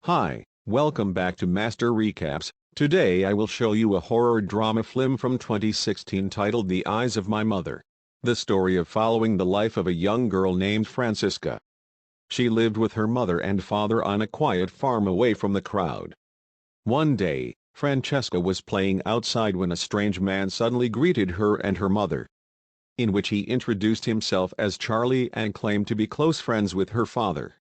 Hi, welcome back to Master Recaps. Today I will show you a horror drama film from 2016 titled The Eyes of My Mother. The story of following the life of a young girl named Francisca. She lived with her mother and father on a quiet farm away from the crowd. One day, Francesca was playing outside when a strange man suddenly greeted her and her mother, in which he introduced himself as Charlie and claimed to be close friends with her father.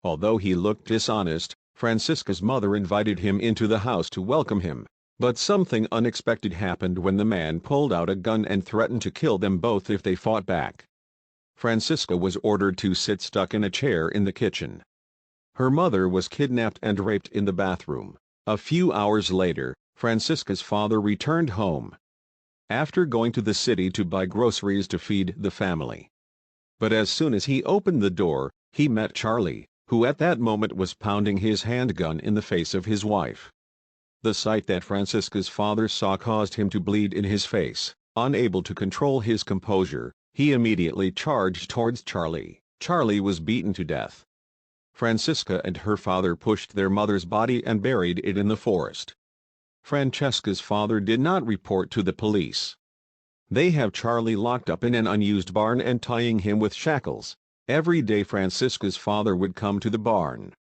Although he looked dishonest, Francisca's mother invited him into the house to welcome him, but something unexpected happened when the man pulled out a gun and threatened to kill them both if they fought back. Francisca was ordered to sit stuck in a chair in the kitchen. Her mother was kidnapped and raped in the bathroom. A few hours later, Francisca's father returned home, after going to the city to buy groceries to feed the family. But as soon as he opened the door, he met Charlie, who at that moment was pounding his handgun in the face of his wife. The sight that Francisca's father saw caused him to bleed in his face. Unable to control his composure, he immediately charged towards Charlie. Charlie was beaten to death. Francisca and her father pushed their mother's body and buried it in the forest. Francesca's father did not report to the police. They have Charlie locked up in an unused barn and tying him with shackles. Every day Francisca's father would come to the barn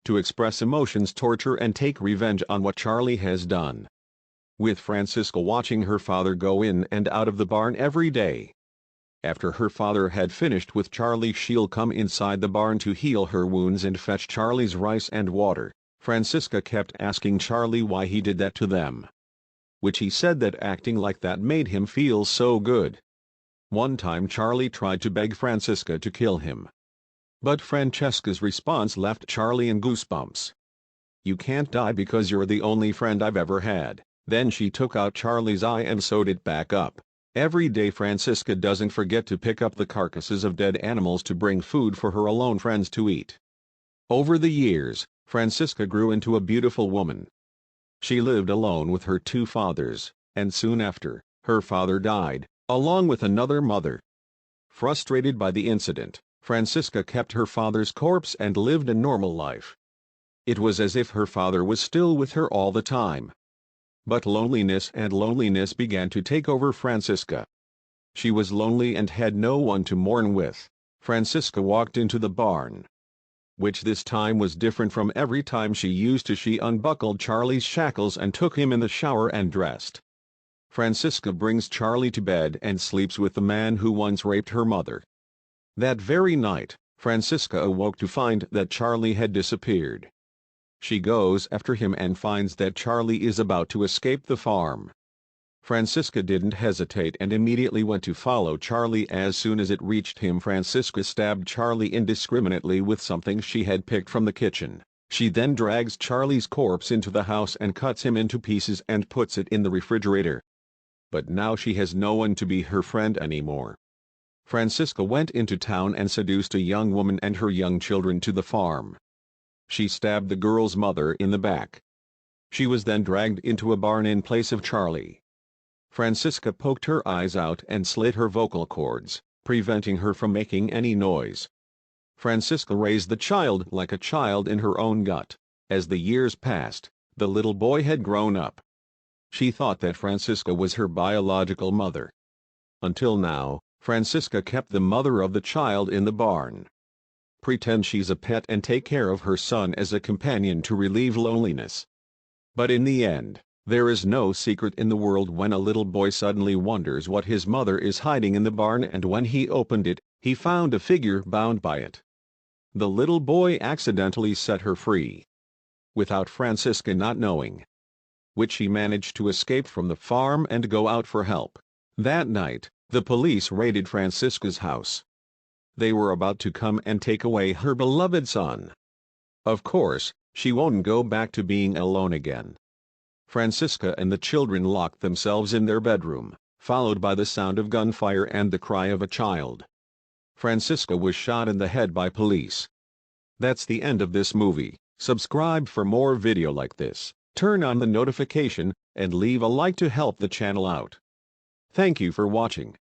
to express emotions, torture, and take revenge on what Charlie has done, with Francisca watching her father go in and out of the barn every day. After her father had finished with Charlie, she'll come inside the barn to heal her wounds and fetch Charlie's rice and water. Francisca kept asking Charlie why he did that to them, which he said that acting like that made him feel so good. One time Charlie tried to beg Francisca to kill him, but Francesca's response left Charlie in goosebumps. "You can't die because you're the only friend I've ever had." Then she took out Charlie's eye and sewed it back up. Every day Francisca doesn't forget to pick up the carcasses of dead animals to bring food for her alone friends to eat. Over the years, Francisca grew into a beautiful woman. She lived alone with her two fathers, and soon after, her father died, along with another mother. Frustrated by the incident, Francisca kept her father's corpse and lived a normal life. It was as if her father was still with her all the time. But loneliness began to take over Francisca. She was lonely and had no one to mourn with. Francisca walked into the barn, which this time was different from every time she used to. She unbuckled Charlie's shackles and took him in the shower and dressed. Francisca brings Charlie to bed and sleeps with the man who once raped her mother. That very night, Francisca awoke to find that Charlie had disappeared. She goes after him and finds that Charlie is about to escape the farm. Francisca didn't hesitate and immediately went to follow Charlie. As soon as it reached him, Francisca stabbed Charlie indiscriminately with something she had picked from the kitchen. She then drags Charlie's corpse into the house and cuts him into pieces and puts it in the refrigerator. But now she has no one to be her friend anymore. Francisca went into town and seduced a young woman and her young children to the farm. She stabbed the girl's mother in the back. She was then dragged into a barn in place of Charlie. Francisca poked her eyes out and slit her vocal cords, preventing her from making any noise. Francisca raised the child like a child in her own gut. As the years passed, the little boy had grown up. She thought that Francisca was her biological mother. Until now, Francisca kept the mother of the child in the barn. Pretend she's a pet and take care of her son as a companion to relieve loneliness. But in the end, there is no secret in the world when a little boy suddenly wonders what his mother is hiding in the barn, and when he opened it, he found a figure bound by it. The little boy accidentally set her free, without Francisca not knowing, which she managed to escape from the farm and go out for help. That night, the police raided Francisca's house. They were about to come and take away her beloved son. Of course, she won't go back to being alone again. Francisca and the children locked themselves in their bedroom, followed by the sound of gunfire and the cry of a child. Francisca was shot in the head by police. That's the end of this movie. Subscribe for more video like this, turn on the notification, and leave a like to help the channel out. Thank you for watching.